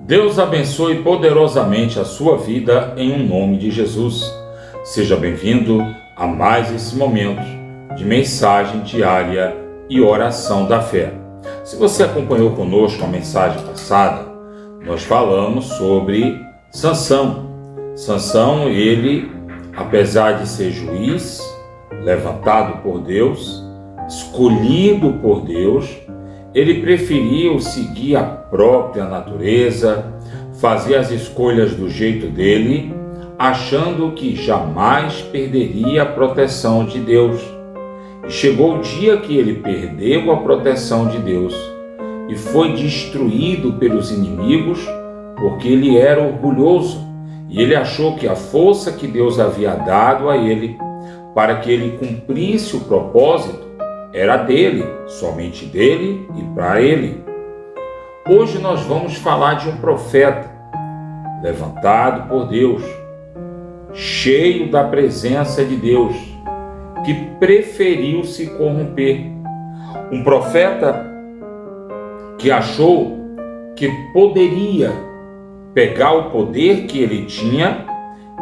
Deus abençoe poderosamente a sua vida em nome de Jesus. Seja bem-vindo a mais esse momento de mensagem diária e oração da fé. Se você acompanhou conosco a mensagem passada, nós falamos sobre Sansão. Sansão, ele, apesar de ser juiz, levantado por Deus, escolhido por Deus, ele preferiu seguir a própria natureza, fazer as escolhas do jeito dele, achando que jamais perderia a proteção de Deus. E chegou o dia que ele perdeu a proteção de Deus e foi destruído pelos inimigos, porque ele era orgulhoso e ele achou que a força que Deus havia dado a ele para que ele cumprisse o propósito era dele, somente dele e para ele. Hoje nós vamos falar de um profeta levantado por Deus, cheio da presença de Deus, que preferiu se corromper. Um profeta que achou que poderia pegar o poder que ele tinha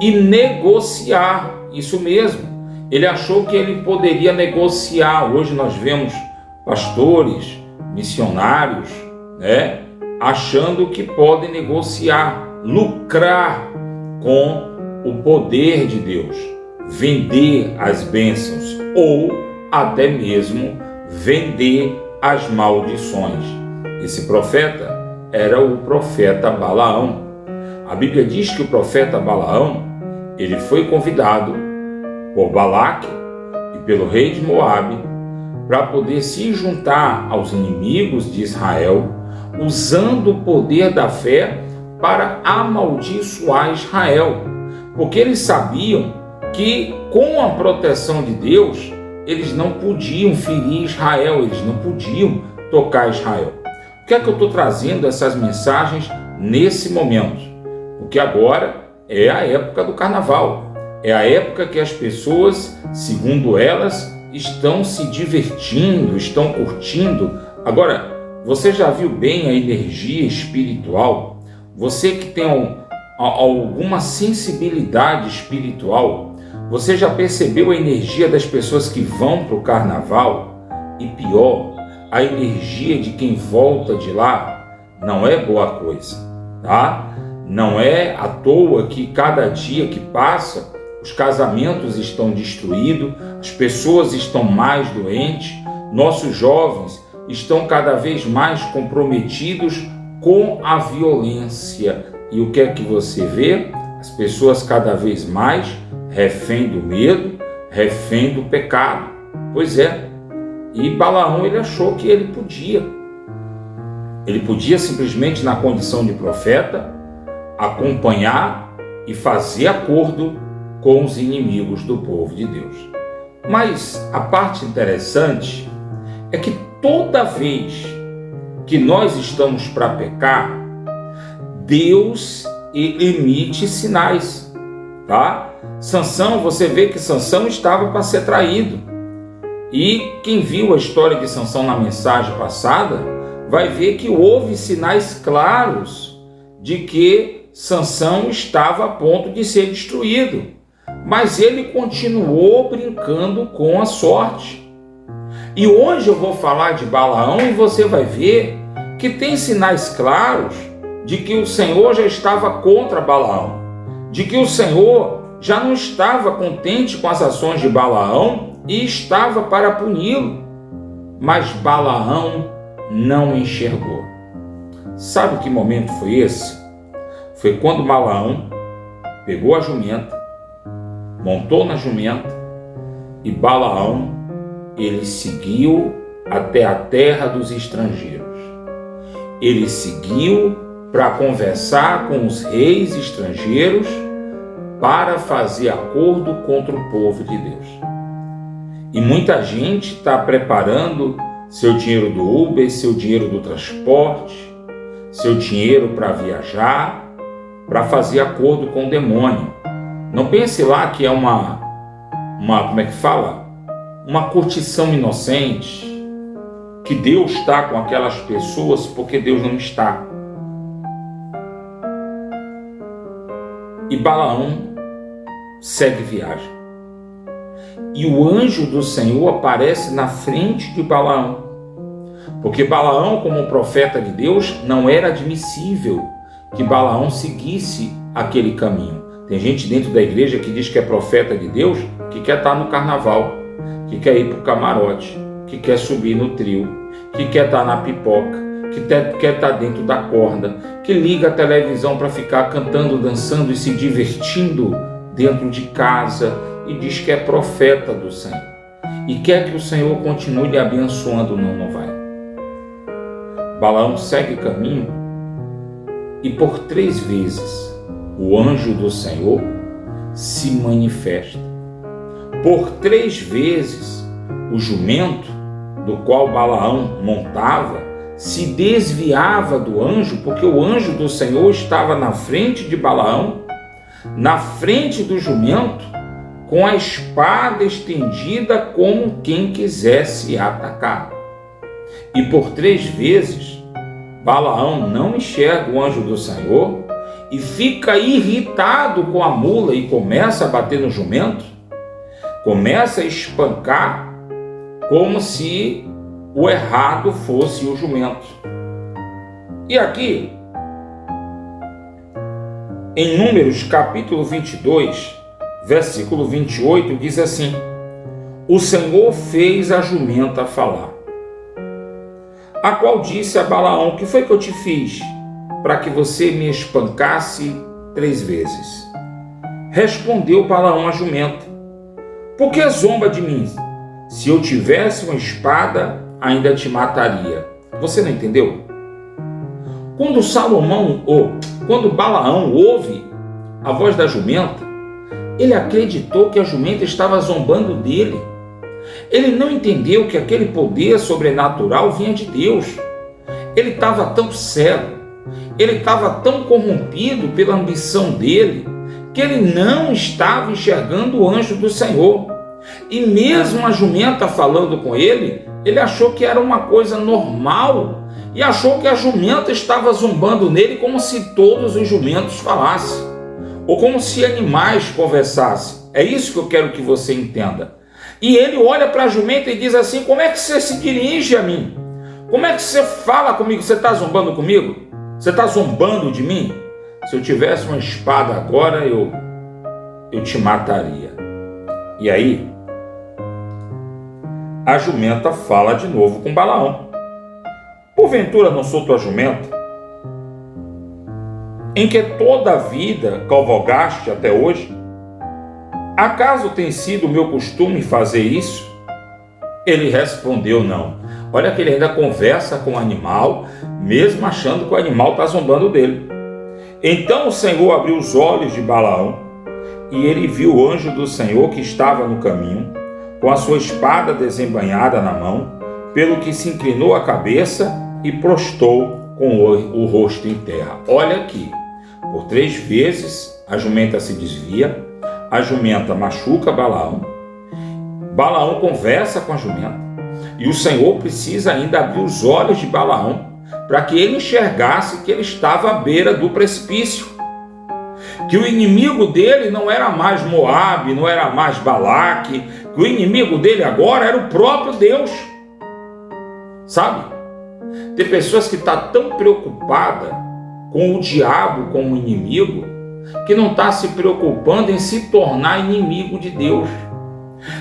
e negociar, isso mesmo. Ele achou que ele poderia negociar. Hoje nós vemos pastores, missionários, achando que podem negociar, lucrar com o poder de Deus, vender as bênçãos ou até mesmo vender as maldições. Esse profeta era o profeta Balaão. A Bíblia diz que o profeta Balaão, ele foi convidado por Balaque e pelo rei de Moabe para poder se juntar aos inimigos de Israel, usando o poder da fé para amaldiçoar Israel, porque eles sabiam que com a proteção de Deus eles não podiam ferir Israel, eles não podiam tocar Israel. Por que é que eu estou trazendo essas mensagens nesse momento? Porque agora é a época do carnaval. É a época que as pessoas, segundo elas, estão se divertindo, estão curtindo. Agora, você já viu bem a energia espiritual? Você que tem alguma sensibilidade espiritual, você já percebeu a energia das pessoas que vão para o carnaval? E pior, a energia de quem volta de lá não é boa coisa, tá? Não é à toa que cada dia que passa, os casamentos estão destruídos, as pessoas estão mais doentes, nossos jovens estão cada vez mais comprometidos com a violência. E o que é que você vê? As pessoas cada vez mais refém do medo, refém do pecado. Pois é, e Balaão ele achou que ele podia simplesmente, na condição de profeta, acompanhar e fazer acordo com os inimigos do povo de Deus. Mas a parte interessante é que toda vez que nós estamos para pecar, Deus emite sinais, tá? Sansão, você vê que Sansão estava para ser traído. E quem viu a história de Sansão na mensagem passada, vai ver que houve sinais claros de que Sansão estava a ponto de ser destruído. Mas ele continuou brincando com a sorte. E hoje eu vou falar de Balaão e você vai ver que tem sinais claros de que o Senhor já estava contra Balaão, de que o Senhor já não estava contente com as ações de Balaão e estava para puni-lo. Mas Balaão não enxergou. Sabe que momento foi esse? Foi quando Balaão pegou a jumenta, montou na jumenta e Balaão, ele seguiu até a terra dos estrangeiros. Ele seguiu para conversar com os reis estrangeiros para fazer acordo contra o povo de Deus. E muita gente está preparando seu dinheiro do Uber, seu dinheiro do transporte, seu dinheiro para viajar, para fazer acordo com o demônio. Não pense lá que é uma curtição inocente, que Deus está com aquelas pessoas porque Deus não está. e Balaão segue viagem. E o anjo do Senhor aparece na frente de Balaão, porque Balaão, como profeta de Deus, não era admissível que Balaão seguisse aquele caminho. Tem gente dentro da igreja que diz que é profeta de Deus, que quer estar no carnaval, que quer ir para o camarote, que quer subir no trio, que quer estar na pipoca, que quer estar dentro da corda, que liga a televisão para ficar cantando, dançando e se divertindo dentro de casa e diz que é profeta do Senhor e quer que o Senhor continue lhe abençoando. Não vai. Balaão segue caminho e por 3 vezes o anjo do Senhor se manifesta. Por 3 vezes o jumento do qual Balaão montava se desviava do anjo, porque o anjo do Senhor estava na frente de Balaão, na frente do jumento, com a espada estendida como quem quisesse atacar. E por 3 vezes Balaão não enxerga o anjo do Senhor e fica irritado com a mula e começa a bater no jumento, começa a espancar como se o errado fosse o jumento. E aqui, em Números capítulo 22, versículo 28, diz assim: o Senhor fez a jumenta falar, a qual disse a Balaão: que foi que eu te fiz para que você me espancasse 3 vezes? Respondeu Balaão à jumenta: por que zomba de mim? Se eu tivesse uma espada, ainda te mataria. Você não entendeu? Quando Balaão ouve a voz da jumenta, ele acreditou que a jumenta estava zombando dele. Ele não entendeu que aquele poder sobrenatural vinha de Deus. Ele estava tão cego, ele estava tão corrompido pela ambição dele, que ele não estava enxergando o anjo do Senhor. E mesmo a jumenta falando com ele, ele achou que era uma coisa normal e achou que a jumenta estava zombando nele, como se todos os jumentos falassem, ou como se animais conversassem. É isso que eu quero que você entenda. E ele olha para a jumenta e diz assim: como é que você se dirige a mim? Como é que você fala comigo? Você está zombando comigo? Você está zombando de mim? Se eu tivesse uma espada agora, eu te mataria. E aí, a jumenta fala de novo com Balaão: porventura não sou tua jumenta, em que toda a vida cavalgaste até hoje? Acaso tem sido o meu costume fazer isso? Ele respondeu: não. Olha que ele ainda conversa com o animal, mesmo achando que o animal está zombando dele. Então o Senhor abriu os olhos de Balaão, e ele viu o anjo do Senhor que estava no caminho, com a sua espada desembainhada na mão, pelo que se inclinou a cabeça e prostrou com o rosto em terra. Olha aqui, por 3 vezes a jumenta se desvia, a jumenta machuca Balaão, Balaão conversa com a jumenta, e o Senhor precisa ainda abrir os olhos de Balaão para que ele enxergasse que ele estava à beira do precipício, que o inimigo dele não era mais Moabe, não era mais Balaque, que o inimigo dele agora era o próprio Deus. Sabe? Tem pessoas que estão tão preocupadas com o diabo como inimigo, que não está se preocupando em se tornar inimigo de Deus.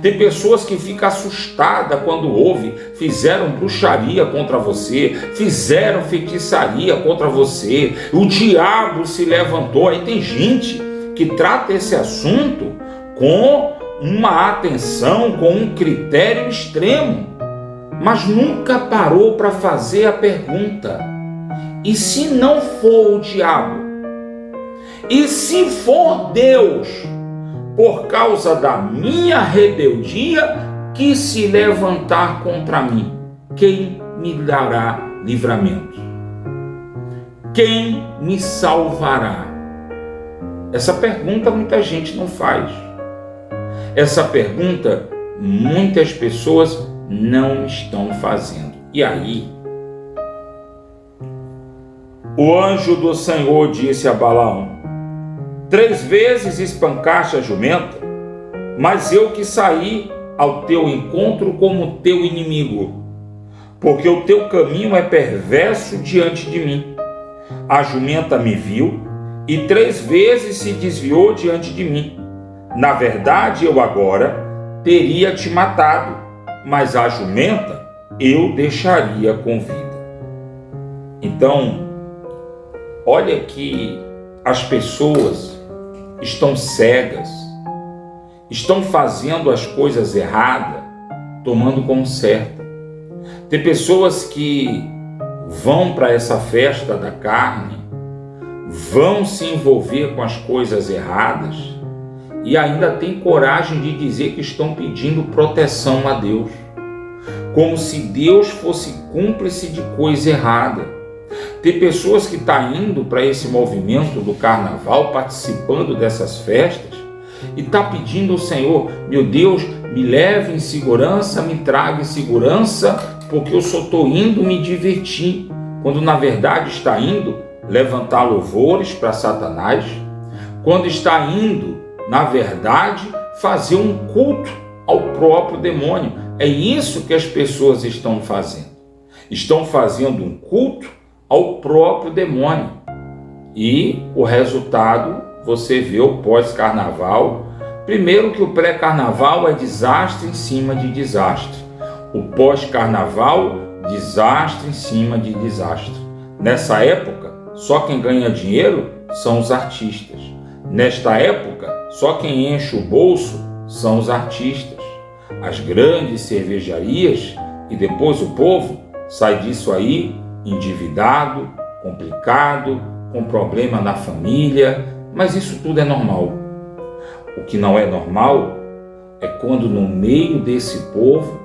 Tem pessoas que ficam assustadas quando ouvem: fizeram bruxaria contra você, fizeram feitiçaria contra você, o diabo se levantou. Aí tem gente que trata esse assunto com uma atenção, com um critério extremo, mas nunca parou para fazer a pergunta: e se não for o diabo? E se for Deus, por causa da minha rebeldia, que se levantar contra mim, quem me dará livramento? Quem me salvará? Essa pergunta muita gente não faz. Essa pergunta muitas pessoas não estão fazendo. E aí, o anjo do Senhor disse a Balaão: 3 vezes espancaste a jumenta, mas eu que saí ao teu encontro como teu inimigo, porque o teu caminho é perverso diante de mim. A jumenta me viu e 3 vezes se desviou diante de mim. Na verdade, eu agora teria te matado, mas a jumenta eu deixaria com vida. Então, olha que as pessoas estão cegas, estão fazendo as coisas erradas, tomando como certa. Tem pessoas que vão para essa festa da carne, vão se envolver com as coisas erradas e ainda tem coragem de dizer que estão pedindo proteção a Deus, como se Deus fosse cúmplice de coisa errada. Tem pessoas que estão indo para esse movimento do carnaval, participando dessas festas, e está pedindo ao Senhor: meu Deus, me leve em segurança, me traga em segurança, porque eu só estou indo me divertir, quando na verdade está indo levantar louvores para Satanás, quando está indo, na verdade, fazer um culto ao próprio demônio. É isso que as pessoas estão fazendo. Estão fazendo um culto ao próprio demônio. E o resultado, você vê o pós-carnaval. Primeiro que o pré-carnaval é desastre em cima de desastre. O pós-carnaval, desastre em cima de desastre. Nessa época, só quem ganha dinheiro são os artistas. Nesta época, só quem enche o bolso são os artistas. As grandes cervejarias, e depois o povo sai disso aí endividado, complicado, com problema na família, mas isso tudo é normal. O que não é normal é quando no meio desse povo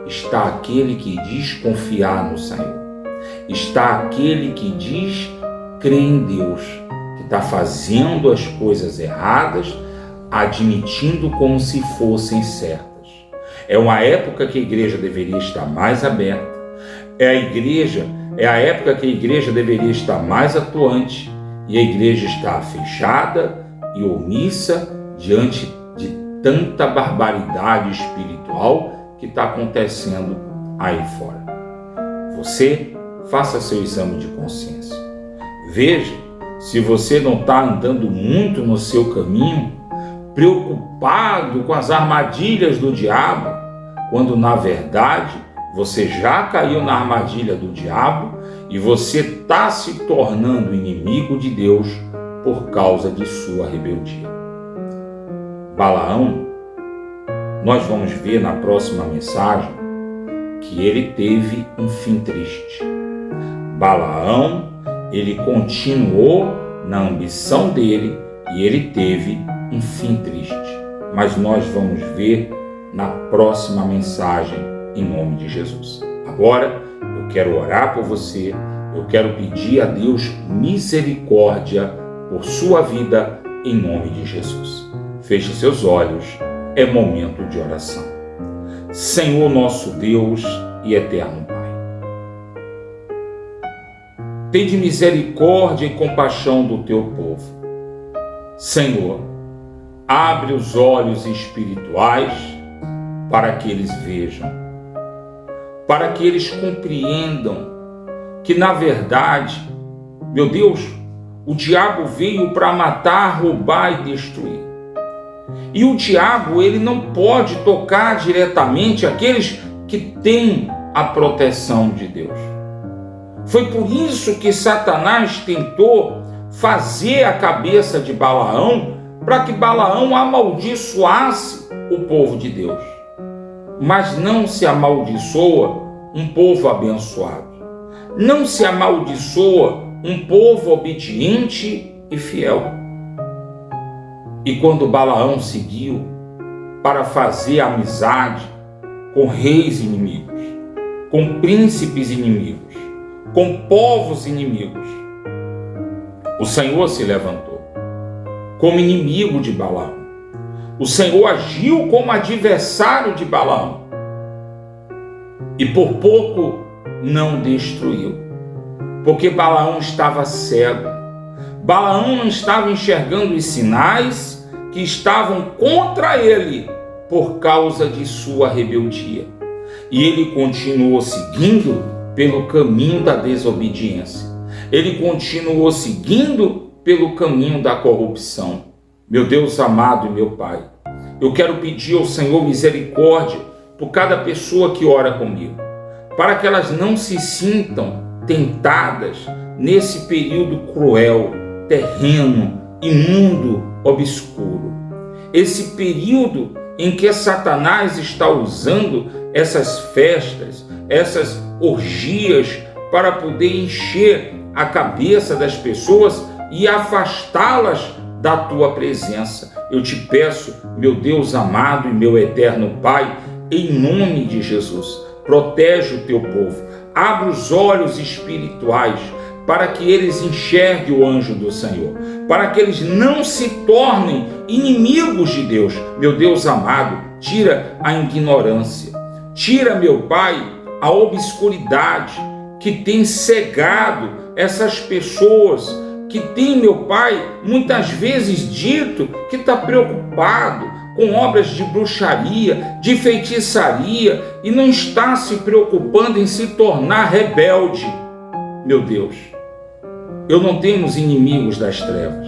está aquele que diz confiar no Senhor, está aquele que diz crer em Deus, que está fazendo as coisas erradas, admitindo como se fossem certas. É uma época que a igreja deveria estar mais aberta, é a época que a igreja deveria estar mais atuante, e a igreja está fechada e omissa diante de tanta barbaridade espiritual que está acontecendo aí fora. Você faça seu exame de consciência. Veja se você não está andando muito no seu caminho, preocupado com as armadilhas do diabo, quando na verdade você já caiu na armadilha do diabo e você está se tornando inimigo de Deus por causa de sua rebeldia. Balaão, nós vamos ver na próxima mensagem que ele teve um fim triste. Balaão, ele continuou na ambição dele e ele teve um fim triste. Mas nós vamos ver na próxima mensagem, em nome de Jesus. Agora, eu quero orar por você, eu quero pedir a Deus misericórdia por sua vida, em nome de Jesus. Feche seus olhos, é momento de oração. Senhor nosso Deus e eterno Pai, tende misericórdia e compaixão do teu povo. Senhor, abre os olhos espirituais para que eles vejam, para que eles compreendam que, na verdade, meu Deus, o diabo veio para matar, roubar e destruir. E o diabo, ele não pode tocar diretamente aqueles que têm a proteção de Deus. Foi por isso que Satanás tentou fazer a cabeça de Balaão para que Balaão amaldiçoasse o povo de Deus. Mas não se amaldiçoa um povo abençoado. Não se amaldiçoa um povo obediente e fiel. E quando Balaão seguiu para fazer amizade com reis inimigos, com príncipes inimigos, com povos inimigos, o Senhor se levantou como inimigo de Balaão. O Senhor agiu como adversário de Balaão e por pouco não destruiu, porque Balaão estava cego. Balaão não estava enxergando os sinais que estavam contra ele por causa de sua rebeldia. E ele continuou seguindo pelo caminho da desobediência. Ele continuou seguindo pelo caminho da corrupção. Meu Deus amado e meu Pai, eu quero pedir ao Senhor misericórdia por cada pessoa que ora comigo, para que elas não se sintam tentadas nesse período cruel, terreno, imundo, obscuro. Esse período em que Satanás está usando essas festas, essas orgias, para poder encher a cabeça das pessoas e afastá-las da tua presença. Eu te peço, meu Deus amado e meu eterno Pai, em nome de Jesus, protege o teu povo, abre os olhos espirituais para que eles enxerguem o anjo do Senhor, para que eles não se tornem inimigos de Deus. Meu Deus amado, tira a ignorância, tira, meu Pai, a obscuridade que tem cegado essas pessoas, que tem, meu Pai, muitas vezes dito que está preocupado com obras de bruxaria, de feitiçaria, e não está se preocupando em se tornar rebelde. Meu Deus, eu não tenho os inimigos das trevas,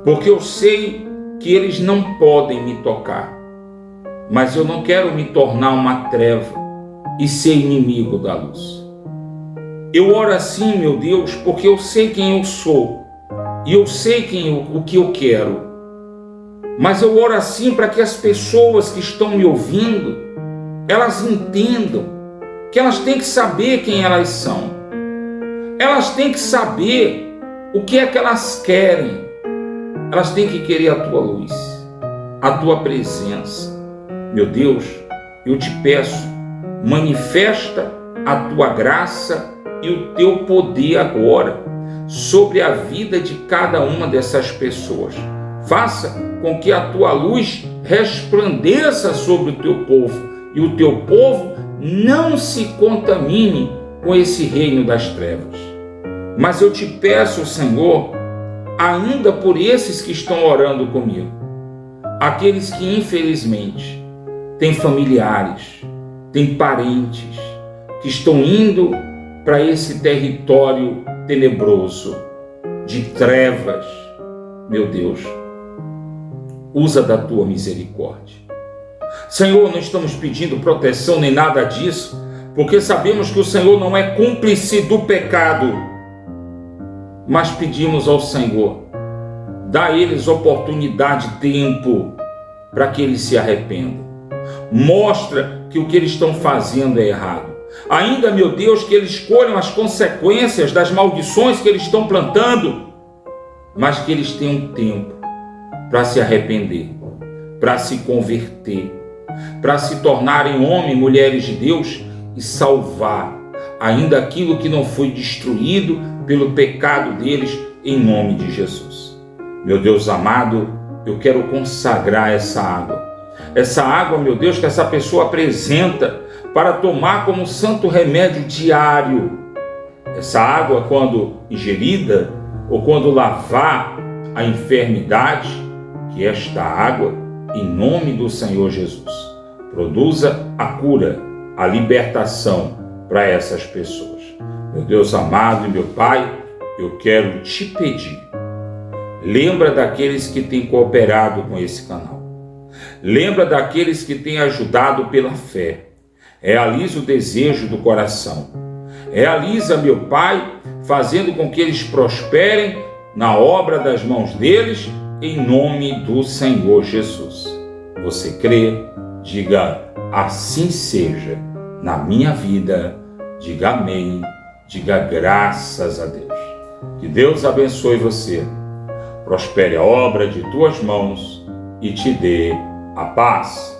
porque eu sei que eles não podem me tocar, mas eu não quero me tornar uma treva e ser inimigo da luz. Eu oro assim, meu Deus, porque eu sei quem eu sou e eu sei o que eu quero. Mas eu oro assim para que as pessoas que estão me ouvindo, elas entendam que elas têm que saber quem elas são. Elas têm que saber o que é que elas querem. Elas têm que querer a tua luz, a tua presença. Meu Deus, eu te peço, manifesta a tua graça e o teu poder agora sobre a vida de cada uma dessas pessoas. Faça com que a tua luz resplandeça sobre o teu povo e o teu povo não se contamine com esse reino das trevas. Mas eu te peço, Senhor, ainda por esses que estão orando comigo, aqueles que infelizmente têm familiares, têm parentes que estão indo para esse território tenebroso de trevas. Meu Deus, usa da tua misericórdia. Senhor, não estamos pedindo proteção nem nada disso, porque sabemos que o Senhor não é cúmplice do pecado, mas pedimos ao Senhor, dá a eles oportunidade, tempo, para que eles se arrependam. Mostra que o que eles estão fazendo é errado. Ainda, meu Deus, que eles escolham as consequências das maldições que eles estão plantando, mas que eles tenham tempo para se arrepender, para se converter, para se tornarem homens e mulheres de Deus e salvar ainda aquilo que não foi destruído pelo pecado deles, em nome de Jesus. Meu Deus amado, eu quero consagrar essa água, meu Deus, que essa pessoa apresenta para tomar como santo remédio diário. Essa água, quando ingerida ou quando lavar a enfermidade, que esta água, em nome do Senhor Jesus, produza a cura, a libertação para essas pessoas. Meu Deus amado e meu Pai, eu quero te pedir, lembra daqueles que têm cooperado com esse canal, lembra daqueles que têm ajudado pela fé, realiza o desejo do coração, realiza, meu Pai, fazendo com que eles prosperem na obra das mãos deles, em nome do Senhor Jesus. Você crê? Diga assim seja na minha vida, diga amém, diga graças a Deus. Que Deus abençoe você, prospere a obra de tuas mãos e te dê a paz.